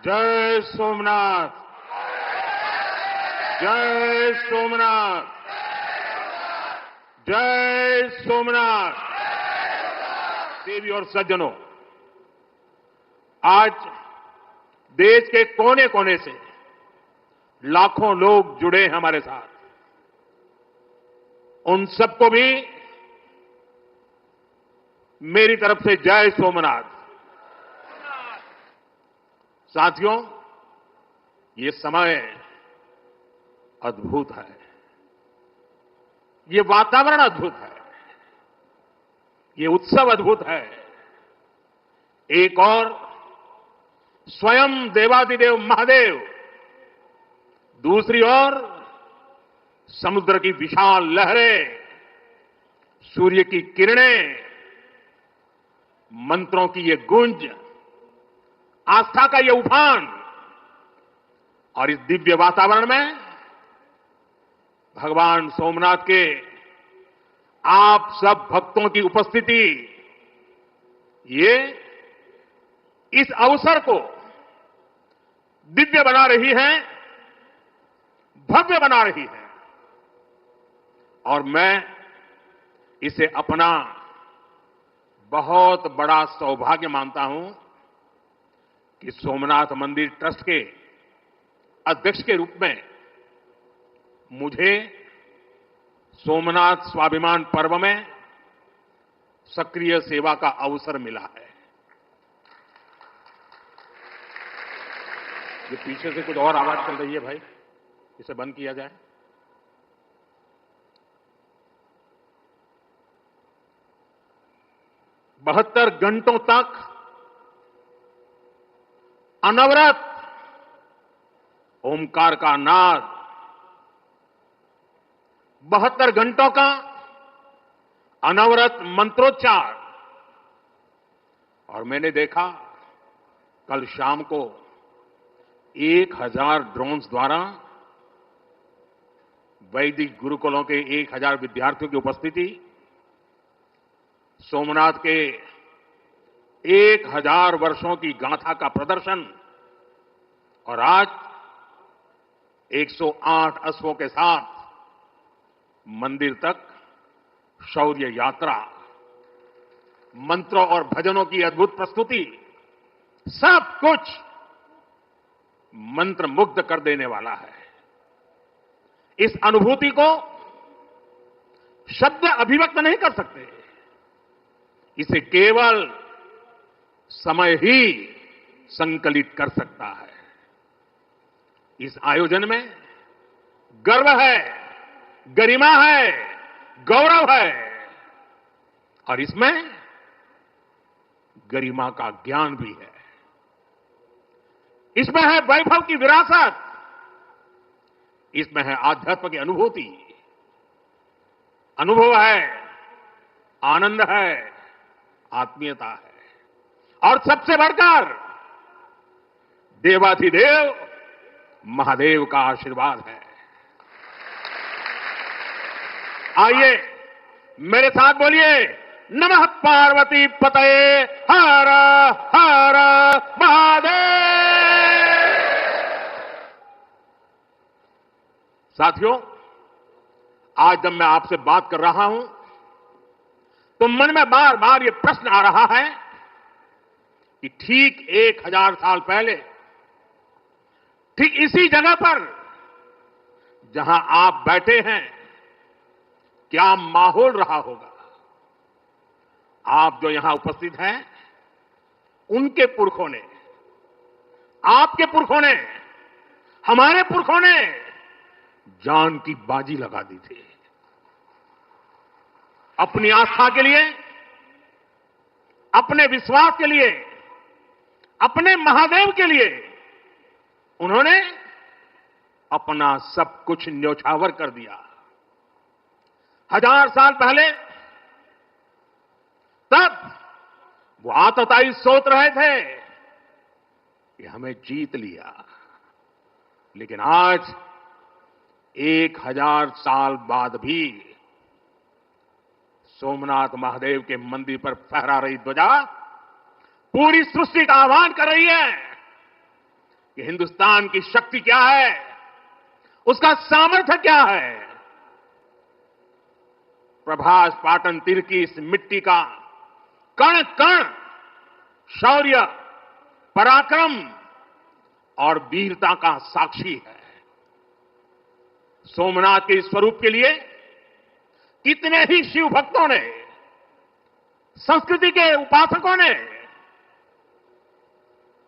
जय सोमनाथ, जय सोमनाथ, जय सोमनाथ। देवी और सज्जनों, आज देश के कोने कोने से लाखों लोग जुड़े हैं हमारे साथ। उन सबको भी मेरी तरफ से जय सोमनाथ। साथियों, ये समय अद्भुत है, ये वातावरण अद्भुत है, ये उत्सव अद्भुत है। एक और स्वयं देवादिदेव महादेव, दूसरी ओर समुद्र की विशाल लहरें, सूर्य की किरणें, मंत्रों की ये गूंज, आस्था का ये उफान, और इस दिव्य वातावरण में भगवान सोमनाथ के आप सब भक्तों की उपस्थिति, ये इस अवसर को दिव्य बना रही है, भव्य बना रही है। और मैं इसे अपना बहुत बड़ा सौभाग्य मानता हूं कि सोमनाथ मंदिर ट्रस्ट के अध्यक्ष के रूप में मुझे सोमनाथ स्वाभिमान पर्व में सक्रिय सेवा का अवसर मिला है। ये पीछे से कुछ और आवाज चल रही है भाई, इसे बंद किया जाए। बहत्तर घंटों तक अनवरत ओमकार का नाद, 72 घंटों का अनवरत मंत्रोच्चार। और मैंने देखा कल शाम को 1000 ड्रोन्स द्वारा वैदिक गुरुकुलों के 1000 विद्यार्थियों की उपस्थिति, सोमनाथ के 1000 वर्षों की गाथा का प्रदर्शन, और आज 108 अश्वों के साथ मंदिर तक शौर्य यात्रा, मंत्रों और भजनों की अद्भुत प्रस्तुति, सब कुछ मंत्र मुग्ध कर देने वाला है। इस अनुभूति को शब्द अभिव्यक्त नहीं कर सकते, इसे केवल समय ही संकलित कर सकता है। इस आयोजन में गर्व है, गरिमा है, गौरव है, और इसमें गरिमा का ज्ञान भी है। इसमें है वैभव की विरासत, इसमें है आध्यात्म की अनुभूति, अनुभव है, आनंद है, आत्मीयता है, और सबसे बढ़कर देवाधिदेव महादेव का आशीर्वाद है। आइए मेरे साथ बोलिए, नमः पार्वती पतये हर हर महादेव। साथियों, आज जब मैं आपसे बात कर रहा हूं तो मन में बार बार ये प्रश्न आ रहा है कि ठीक 1000 साल पहले, ठीक इसी जगह पर जहां आप बैठे हैं, क्या माहौल रहा होगा। आप जो यहां उपस्थित हैं, उनके पुरखों ने, आपके पुरखों ने, हमारे पुरखों ने जान की बाजी लगा दी थी। अपनी आस्था के लिए, अपने विश्वास के लिए, अपने महादेव के लिए उन्होंने अपना सब कुछ न्यौछावर कर दिया। 1000 साल पहले तब वो आतताई सोच रहे थे कि हमें जीत लिया, लेकिन आज 1000 साल बाद भी सोमनाथ महादेव के मंदिर पर फहरा रही ध्वजा पूरी सृष्टि का आह्वान कर रही है। कि हिंदुस्तान की शक्ति क्या है, उसका सामर्थ्य क्या है। प्रभास पाटन तीर की इस मिट्टी का कण कण शौर्य, पराक्रम और वीरता का साक्षी है। सोमनाथ के इस स्वरूप के लिए कितने ही शिव भक्तों ने, संस्कृति के उपासकों ने,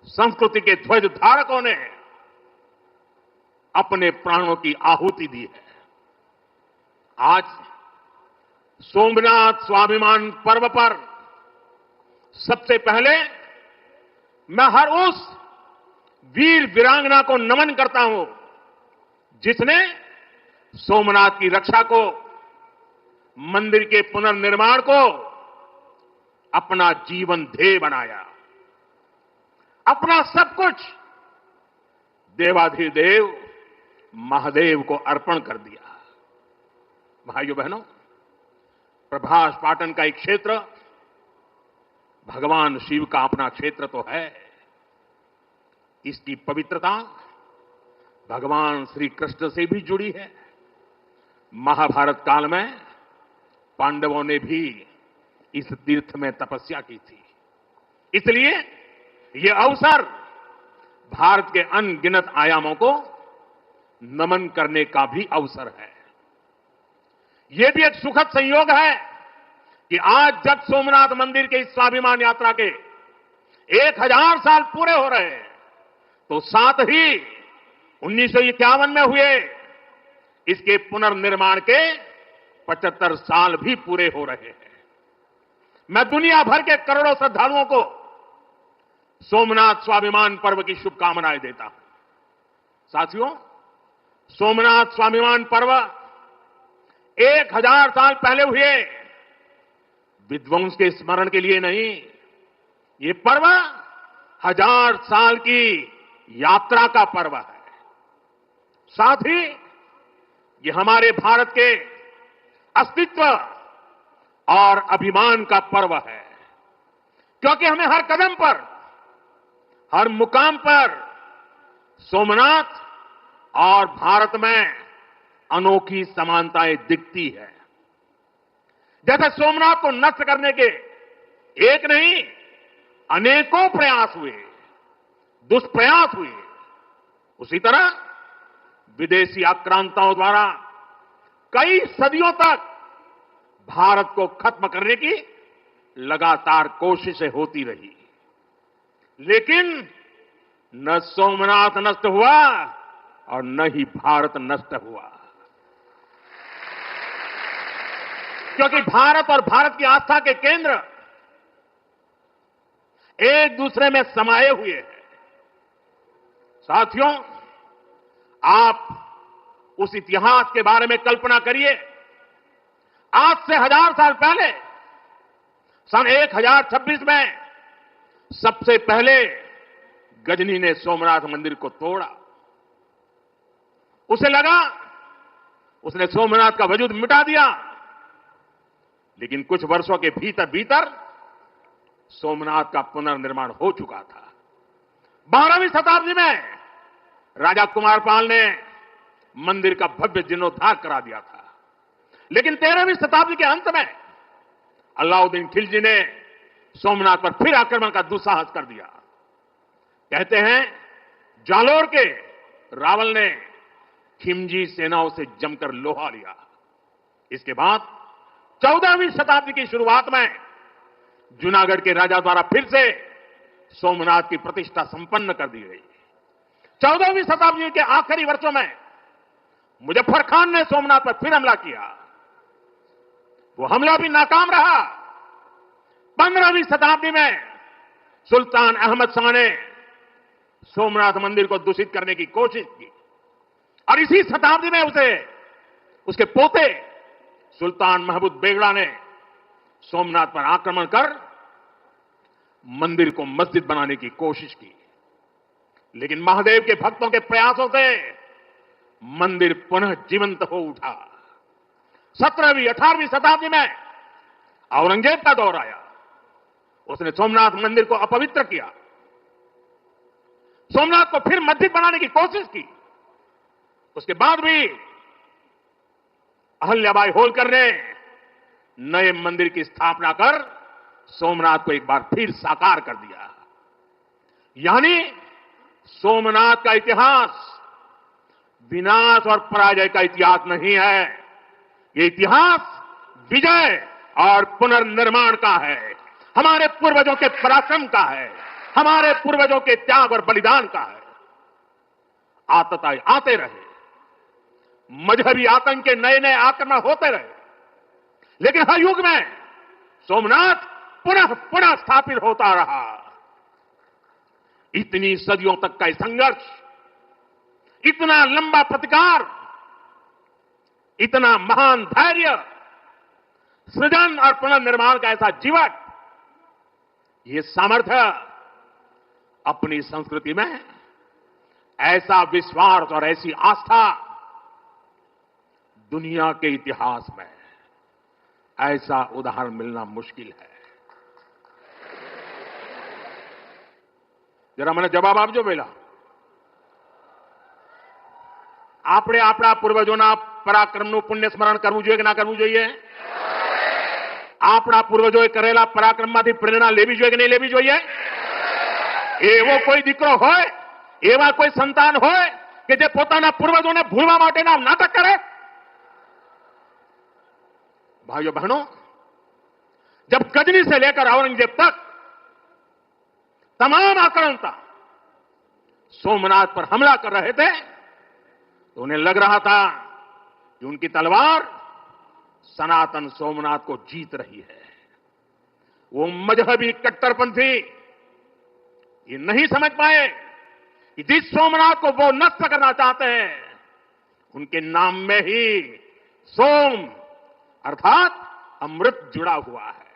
संस्कृति के ध्वज धारकों ने अपने प्राणों की आहुति दी है। आज सोमनाथ स्वाभिमान पर्व पर सबसे पहले मैं हर उस वीर वीरांगना को नमन करता हूं जिसने सोमनाथ की रक्षा को, मंदिर के पुनर्निर्माण को अपना जीवन ध्येय बनाया, अपना सब कुछ देवाधिदेव महादेव को अर्पण कर दिया। भाइयों बहनों, प्रभास पाटन का एक क्षेत्र भगवान शिव का अपना क्षेत्र तो है। इसकी पवित्रता भगवान श्री कृष्ण से भी जुड़ी है। महाभारत काल में पांडवों ने भी इस तीर्थ में तपस्या की थी। इसलिए यह अवसर भारत के अनगिनत आयामों को नमन करने का भी अवसर है। यह भी एक सुखद संयोग है कि आज जब सोमनाथ मंदिर के इस स्वाभिमान यात्रा के 1000 साल पूरे हो रहे हैं, तो साथ ही 1951 में हुए इसके पुनर्निर्माण के 75 साल भी पूरे हो रहे हैं। मैं दुनिया भर के करोड़ों श्रद्धालुओं को सोमनाथ स्वाभिमान पर्व की शुभकामनाएं देता हूं। साथियों, सोमनाथ स्वाभिमान पर्व 1000 साल पहले हुए विध्वंस के स्मरण के लिए नहीं, ये पर्व 1000 साल की यात्रा का पर्व है। साथ ही ये हमारे भारत के अस्तित्व और अभिमान का पर्व है, क्योंकि हमें हर कदम पर, हर मुकाम पर सोमनाथ और भारत में अनोखी समानताएं दिखती है। जैसे सोमनाथ को नष्ट करने के एक नहीं अनेकों प्रयास हुए, दुष्प्रयास हुए, उसी तरह विदेशी आक्रांताओं द्वारा कई सदियों तक भारत को खत्म करने की लगातार कोशिशें होती रही, लेकिन न सोमनाथ नष्ट हुआ और न ही भारत नष्ट हुआ, क्योंकि भारत और भारत की आस्था के केंद्र एक दूसरे में समाये हुए हैं। साथियों, आप उस इतिहास के बारे में कल्पना करिए। आज से 1000 साल पहले सन 1026 में सबसे पहले गजनी ने सोमनाथ मंदिर को तोड़ा। उसे लगा उसने सोमनाथ का वजूद मिटा दिया, लेकिन कुछ वर्षों के भीतर भीतर सोमनाथ का पुनर्निर्माण हो चुका था। 12वीं शताब्दी में राजा कुमारपाल ने मंदिर का भव्य जीर्णोद्धार करा दिया था, लेकिन 13वीं शताब्दी के अंत में अलाउद्दीन खिलजी ने सोमनाथ पर फिर आक्रमण का दुस्साहस कर दिया। कहते हैं जालोर के रावल ने खिमजी सेनाओं से जमकर लोहा लिया। इसके बाद 14वीं शताब्दी की शुरुआत में जूनागढ़ के राजा द्वारा फिर से सोमनाथ की प्रतिष्ठा संपन्न कर दी गई। 14वीं शताब्दी के आखिरी वर्षों में मुजफ्फर खान ने सोमनाथ पर फिर हमला किया। वो हमला भी नाकाम रहा। 15वीं शताब्दी में सुल्तान अहमद शाह ने सोमनाथ मंदिर को दूषित करने की कोशिश की और इसी शताब्दी में उसके पोते सुल्तान महमूद बेगड़ा ने सोमनाथ पर आक्रमण कर मंदिर को मस्जिद बनाने की कोशिश की, लेकिन महादेव के भक्तों के प्रयासों से मंदिर पुनः जीवंत हो उठा। 17वीं 18वीं शताब्दी में औरंगजेब का दौर आया। उसने सोमनाथ मंदिर को अपवित्र किया। सोमनाथ को फिर मस्जिद बनाने की कोशिश की। उसके बाद भी अहल्याबाई होलकर ने नए मंदिर की स्थापना कर सोमनाथ को एक बार फिर साकार कर दिया। यानी सोमनाथ का इतिहास विनाश और पराजय का इतिहास नहीं है, ये इतिहास विजय और पुनर्निर्माण का है, हमारे पूर्वजों के पराक्रम का है, हमारे पूर्वजों के त्याग और बलिदान का है। आतताई आते रहे, मजहबी आतंक के नए नए आक्रमण होते रहे, लेकिन हर युग में सोमनाथ पुनः पुनः स्थापित होता रहा। इतनी सदियों तक का संघर्ष, इतना लंबा प्रतिकार, इतना महान धैर्य, सृजन और पुनर्निर्माण का ऐसा जीवन, ये सामर्थ्य अपनी संस्कृति में, ऐसा विश्वास और ऐसी आस्था दुनिया के इतिहास में ऐसा उदाहरण मिलना मुश्किल है। जरा મને જવાબ આપજો પહેલા। આપણે આપણા પૂર્વજોના પરાક્રમનું પુણ્ય સ્મરણ કરવું જોઈએ કે ના કરવું જોઈએ? આપણા પૂર્વજોએ કરેલા પરાક્રમમાંથી પ્રેરણા લેવી જોઈએ કે નહીં લેવી જોઈએ? એવો કોઈ દીકરો હોય, એવા કોઈ સંતાન હોય કે જે પોતાના પૂર્વજોને ભૂલવા માટેના નાટક કરે? भाइयों बहनों, जब गजनी से लेकर औरंगजेब तक तमाम आक्रांता सोमनाथ पर हमला कर रहे थे, तो उन्हें लग रहा था कि उनकी तलवार सनातन सोमनाथ को जीत रही है। वो मजहबी कट्टरपंथी ये नहीं समझ पाए कि जिस सोमनाथ को वो नष्ट करना चाहते हैं, उनके नाम में ही सोम अर्थात अमृत जुड़ा हुआ है।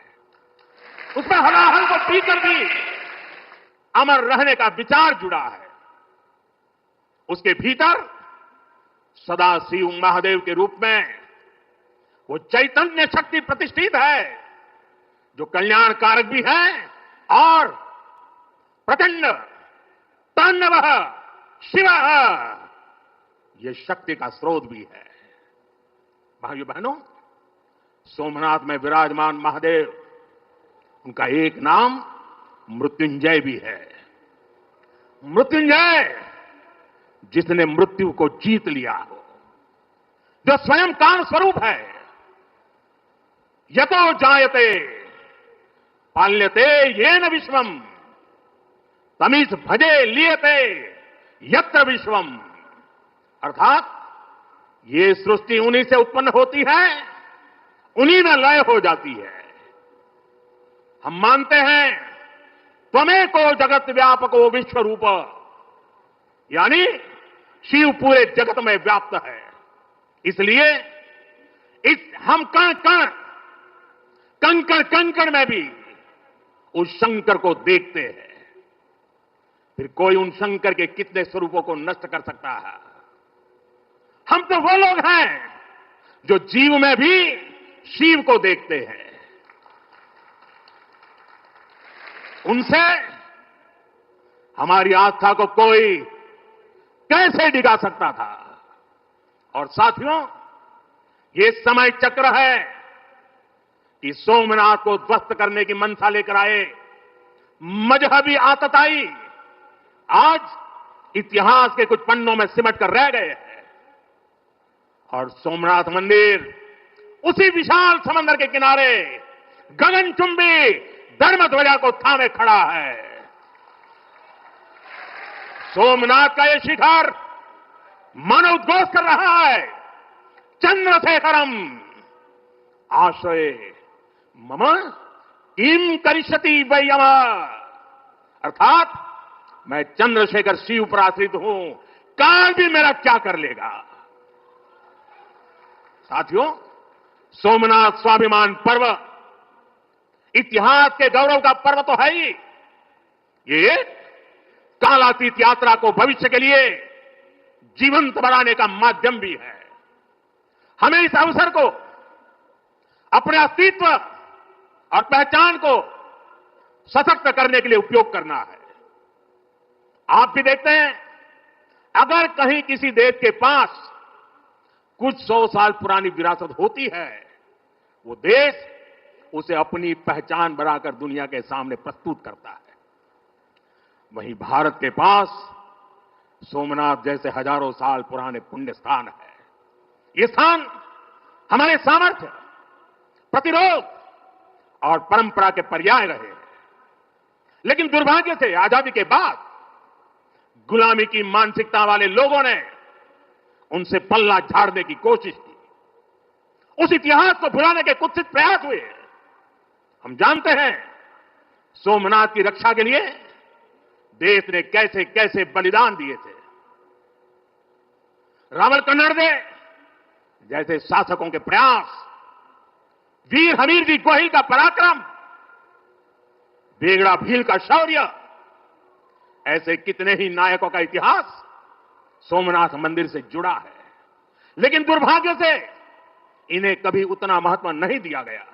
उसमें हलाहल को पीकर भी अमर रहने का विचार जुड़ा है। उसके भीतर सदाशिव महादेव के रूप में वो चैतन्य शक्ति प्रतिष्ठित है, जो कल्याणकारक भी है और प्रचंड तांडव शिव ये शक्ति का स्रोत भी है। भाइयों बहनों, सोमनाथ में विराजमान महादेव, उनका एक नाम मृत्युंजय भी है। मृत्युंजय, जिसने मृत्यु को जीत लिया हो, जो स्वयं काल स्वरूप है। यतो जायते पाल्यते येन विश्वम तमीस भजे लियते यत्र विश्वम, अर्थात ये सृष्टि उन्हीं से उत्पन्न होती है, उन्हीं में लय हो जाती है। हम मानते हैं त्वमेको जगत व्यापको विश्व रूप, यानी शिव पूरे जगत में व्याप्त है। इसलिए हम कण कण कंकण कंकण में भी उस शंकर को देखते हैं। फिर कोई उन शंकर के कितने स्वरूपों को नष्ट कर सकता है? हम तो वो लोग हैं जो जीव में भी शिव को देखते हैं। उनसे हमारी आस्था को कोई कैसे डिगा सकता था? और साथियों, ये समय चक्र है कि सोमनाथ को ध्वस्त करने की मंशा लेकर आए मजहबी आतताई आज इतिहास के कुछ पन्नों में सिमट कर रह गए हैं। और सोमनाथ मंदिर उसी विशाल समंदर के किनारे गगनचुंबी धर्म ध्वजा को थामे खड़ा है। सोमनाथ का ये शिखर मानव उद्घोष कर रहा है, चंद्रशेखरम आश्रय मम किम करिष्यति वै यम, अर्थात मैं चंद्रशेखर शिव पर आश्रित हूं, काल भी मेरा क्या कर लेगा। साथियों, सोमनाथ स्वाभिमान पर्व इतिहास के गौरव का पर्व तो है ही, ये कालातीत यात्रा को भविष्य के लिए जीवंत बनाने का माध्यम भी है। हमें इस अवसर को अपने अस्तित्व और पहचान को सशक्त करने के लिए उपयोग करना है। आप भी देखते हैं, अगर कहीं किसी देश के पास कुछ 100 साल पुरानी विरासत होती है, वो देश उसे अपनी पहचान बनाकर दुनिया के सामने प्रस्तुत करता है। वहीं भारत के पास सोमनाथ जैसे हजारों साल पुराने पुण्य स्थान है। ये स्थान हमारे सामर्थ्य, प्रतिरोध और परंपरा के पर्याय रहे हैं। लेकिन दुर्भाग्य से आजादी के बाद गुलामी की मानसिकता वाले लोगों ने उनसे पल्ला झाड़ने की कोशिश की। उस इतिहास को भुलाने के कुत्सित प्रयास हुए। हम जानते हैं सोमनाथ की रक्षा के लिए देश ने कैसे कैसे बलिदान दिए थे। रावल कन्नड़दे जैसे शासकों के प्रयास, वीर हमीर जी गोहिल का पराक्रम, बेगड़ा भील का शौर्य, ऐसे कितने ही नायकों का इतिहास सोमनाथ मंदिर से जुड़ा है। लेकिन दुर्भाग्य से इन्हें कभी उतना महत्व नहीं दिया गया।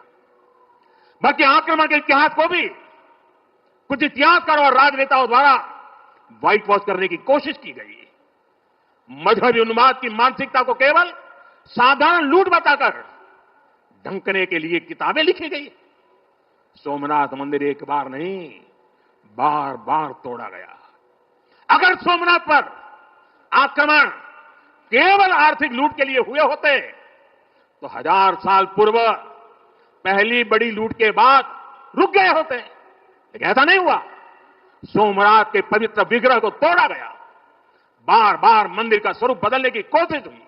बल्कि आक्रमण के इतिहास को भी कुछ इतिहासकारों और राजनेताओं द्वारा व्हाइट वॉश करने की कोशिश की गई। मजहबी उन्माद की मानसिकता को केवल साधारण लूट बताकर ढंकने के लिए किताबें लिखी गई। सोमनाथ मंदिर एक बार नहीं, बार बार तोड़ा गया। अगर सोमनाथ पर आक्रमण केवल आर्थिक लूट के लिए हुए होते तो 1000 साल पूर्व पहली बड़ी लूट के बाद रुक गए होते। लेकिन ऐसा नहीं हुआ। सोमनाथ के पवित्र विग्रह को तोड़ा गया। बार बार मंदिर का स्वरूप बदलने की कोशिश हुई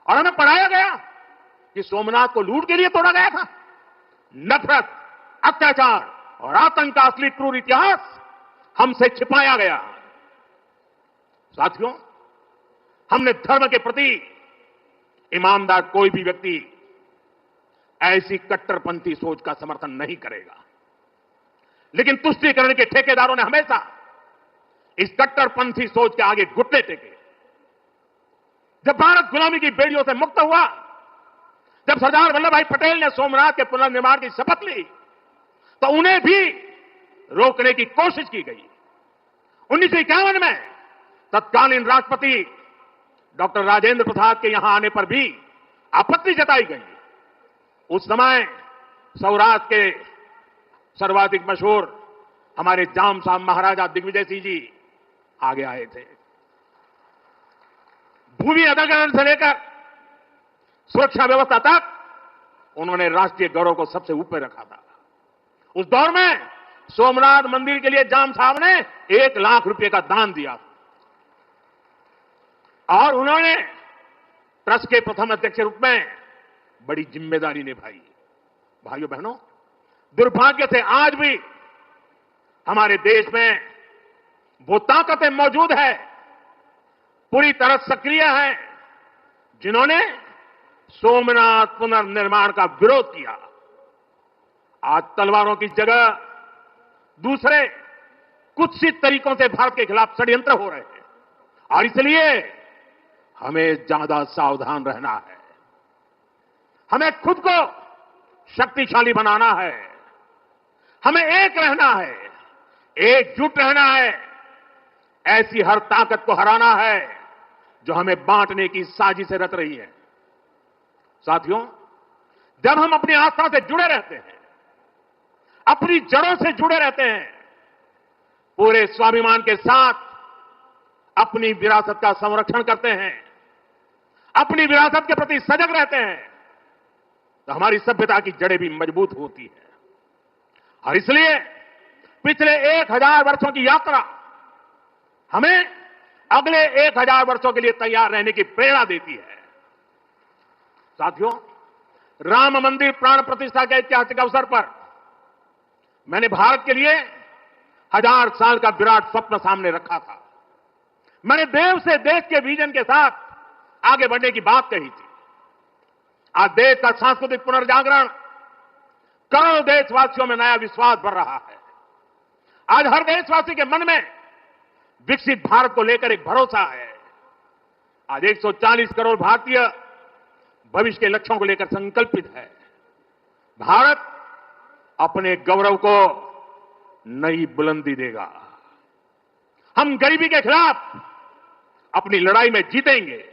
और हमें पढ़ाया गया कि सोमनाथ को लूट के लिए तोड़ा गया था। नफरत, अत्याचार और आतंक का असली क्रूर इतिहास हमसे छिपाया गया। साथियों, हमने धर्म के प्रति ईमानदार कोई भी व्यक्ति ऐसी कट्टरपंथी सोच का समर्थन नहीं करेगा। लेकिन तुष्टीकरण के ठेकेदारों ने हमेशा इस कट्टरपंथी सोच के आगे घुटने टेके। जब भारत गुलामी की बेड़ियों से मुक्त हुआ, जब सरदार वल्लभ भाई पटेल ने सोमनाथ के पुनर्निर्माण की शपथ ली, तो उन्हें भी रोकने की कोशिश की गई। 1951 में तत्कालीन राष्ट्रपति डॉक्टर राजेंद्र प्रसाद के यहां आने पर भी आपत्ति जताई गई। उस समय सौराष्ट्र के सर्वाधिक मशहूर हमारे जाम साहब महाराजा दिग्विजय सिंह जी आगे आए थे। भूमि अधिग्रहण से लेकर सुरक्षा व्यवस्था तक उन्होंने राष्ट्रीय गौरव को सबसे ऊपर रखा था। उस दौर में सोमनाथ मंदिर के लिए जाम साहब ने 1 लाख रुपए का दान दिया और उन्होंने ट्रस्ट के प्रथम अध्यक्ष के रूप में बड़ी जिम्मेदारी निभाई। भाइयों बहनों, दुर्भाग्य से आज भी हमारे देश में वो ताकतें मौजूद है, पूरी तरह सक्रिय है, जिन्होंने सोमनाथ पुनर्निर्माण का विरोध किया। आज तलवारों की जगह दूसरे कुत्सित तरीकों से भारत के खिलाफ षड्यंत्र हो रहे हैं और इसलिए हमें ज्यादा सावधान रहना है। हमें खुद को शक्तिशाली बनाना है, हमें एक रहना है, एकजुट रहना है, ऐसी हर ताकत को हराना है जो हमें बांटने की साजिशें रच रही है। साथियों, जब हम अपनी आस्था से जुड़े रहते हैं, अपनी जड़ों से जुड़े रहते हैं, पूरे स्वाभिमान के साथ अपनी विरासत का संरक्षण करते हैं, अपनी विरासत के प्रति सजग रहते हैं, तो हमारी सभ्यता की जड़ें भी मजबूत होती है। और इसलिए पिछले 1000 वर्षों की यात्रा हमें अगले 1000 वर्षों के लिए तैयार रहने की प्रेरणा देती है। साथियों, राम मंदिर प्राण प्रतिष्ठा के ऐतिहासिक अवसर पर मैंने भारत के लिए 1000 साल का विराट स्वप्न सामने रखा था। मैंने देव से देश के विजन के साथ आगे बढ़ने की बात कही थी। आज देश का सांस्कृतिक पुनर्जागरण करोड़ों देशवासियों में नया विश्वास भर रहा है। आज हर देशवासी के मन में विकसित भारत को लेकर एक भरोसा है। आज 140 करोड़ भारतीय भविष्य के लक्ष्यों को लेकर संकल्पित है। भारत अपने गौरव को नई बुलंदी देगा। हम गरीबी के खिलाफ अपनी लड़ाई में जीतेंगे।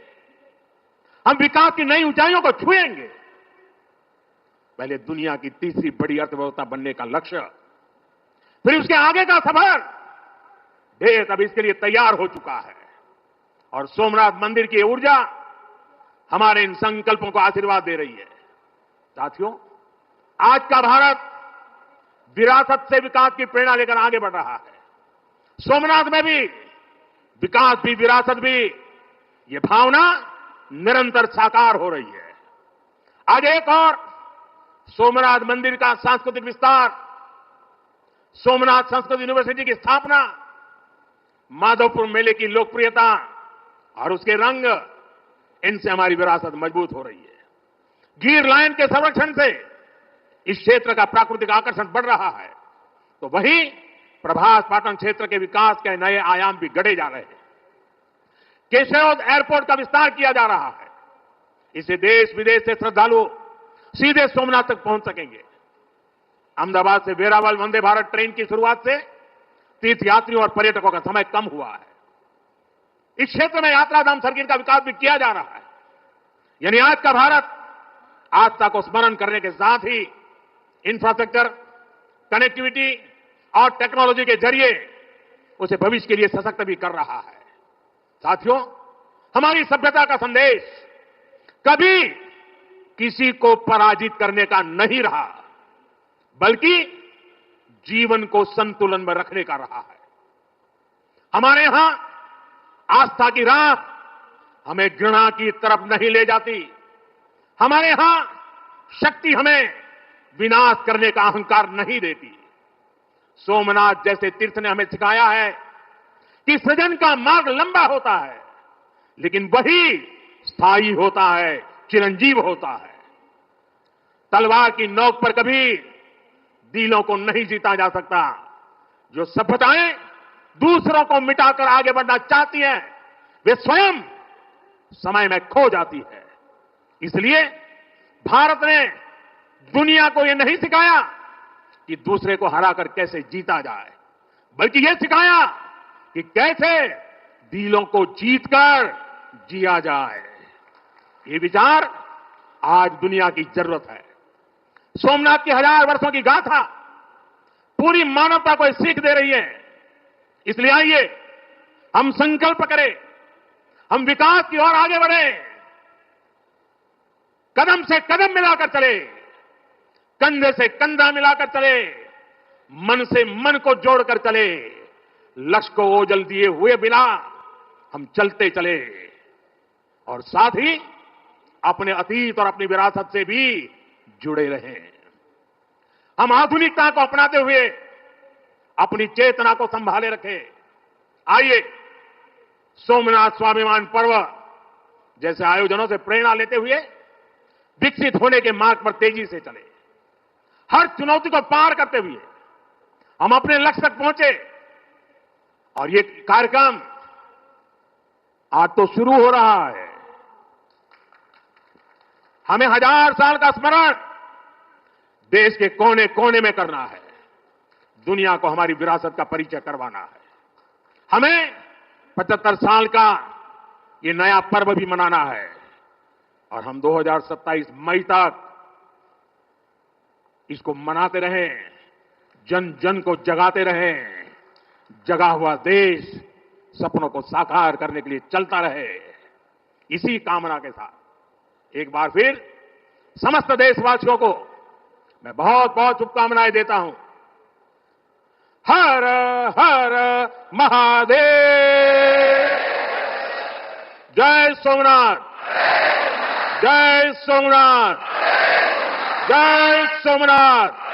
हम विकास की नई ऊंचाइयों को छुएंगे। पहले दुनिया की तीसरी बड़ी अर्थव्यवस्था बनने का लक्ष्य, फिर उसके आगे का सफर, देश अब इसके लिए तैयार हो चुका है। और सोमनाथ मंदिर की ऊर्जा हमारे इन संकल्पों को आशीर्वाद दे रही है। साथियों, आज का भारत विरासत से विकास की प्रेरणा लेकर आगे बढ़ रहा है। सोमनाथ में भी विकास भी विरासत भी, ये भावना निरंतर साकार हो रही है। आज एक और सोमनाथ मंदिर का सांस्कृतिक विस्तार, सोमनाथ संस्कृत यूनिवर्सिटी की स्थापना, माधवपुर मेले की लोकप्रियता और उसके रंग, इनसे हमारी विरासत मजबूत हो रही है। गिर लायन के संरक्षण से इस क्षेत्र का प्राकृतिक आकर्षण बढ़ रहा है, तो वहीं प्रभास पाटन क्षेत्र के विकास के नए आयाम भी गढ़े जा रहे हैं। केशव एयरपोर्ट का विस्तार किया जा रहा है। इससे देश विदेश से श्रद्धालु सीधे सोमनाथ तक पहुंच सकेंगे। अहमदाबाद से वेरावल वंदे भारत ट्रेन की शुरुआत से तीर्थ यात्रियों और पर्यटकों का समय कम हुआ है। इस क्षेत्र में यात्राधाम सर्किट का विकास भी किया जा रहा है। यानी आज का भारत आस्था को स्मरण करने के साथ ही इंफ्रास्ट्रक्चर, कनेक्टिविटी और टेक्नोलॉजी के जरिए उसे भविष्य के लिए सशक्त भी कर रहा है। साथियों, हमारी सभ्यता का संदेश कभी किसी को पराजित करने का नहीं रहा, बल्कि जीवन को संतुलन में रखने का रहा है। हमारे यहां आस्था की राह हमें घृणा की तरफ नहीं ले जाती। हमारे यहां शक्ति हमें विनाश करने का अहंकार नहीं देती। सोमनाथ जैसे तीर्थ ने हमें सिखाया है कि सृजन का मार्ग लंबा होता है, लेकिन वही स्थायी होता है, चिरंजीव होता है। तलवार की नोक पर कभी दिलों को नहीं जीता जा सकता। जो सभ्यताएं दूसरों को मिटाकर आगे बढ़ना चाहती हैं, वे स्वयं समय में खो जाती है। इसलिए भारत ने दुनिया को यह नहीं सिखाया कि दूसरे को हराकर कैसे जीता जाए, बल्कि यह सिखाया कि कैसे दिलों को जीतकर जिया जाए। ये विचार आज दुनिया की जरूरत है। सोमनाथ की 1000 वर्षों की गाथा पूरी मानवता को सीख दे रही है। इसलिए आइए हम संकल्प करें, हम विकास की ओर आगे बढ़ें, कदम से कदम मिलाकर चले, कंधे से कंधा मिलाकर चले, मन से मन को जोड़कर चले। लक्ष्य को ओझल दिए हुए बिना हम चलते चले और साथ ही अपने अतीत और अपनी विरासत से भी जुड़े रहें। हम आधुनिकता को अपनाते हुए अपनी चेतना को संभाले रखें। आइए सोमनाथ स्वाभिमान पर्व जैसे आयोजनों से प्रेरणा लेते हुए विकसित होने के मार्ग पर तेजी से चले। हर चुनौती को पार करते हुए हम अपने लक्ष्य तक पहुंचे। और ये कार्यक्रम आज तो शुरू हो रहा है। हमें 1000 साल का स्मरण देश के कोने कोने में करना है। दुनिया को हमारी विरासत का परिचय करवाना है। हमें 75 साल का ये नया पर्व भी मनाना है। और हम 2027 मई तक इसको मनाते रहें, जन जन को जगाते रहें। जगा हुआ देश सपनों को साकार करने के लिए चलता रहे। इसी कामना के साथ एक बार फिर समस्त देशवासियों को मैं बहुत बहुत शुभकामनाएं देता हूं। हर हर महादेव। जय सोमनाथ, जय सोमनाथ, जय सोमनाथ।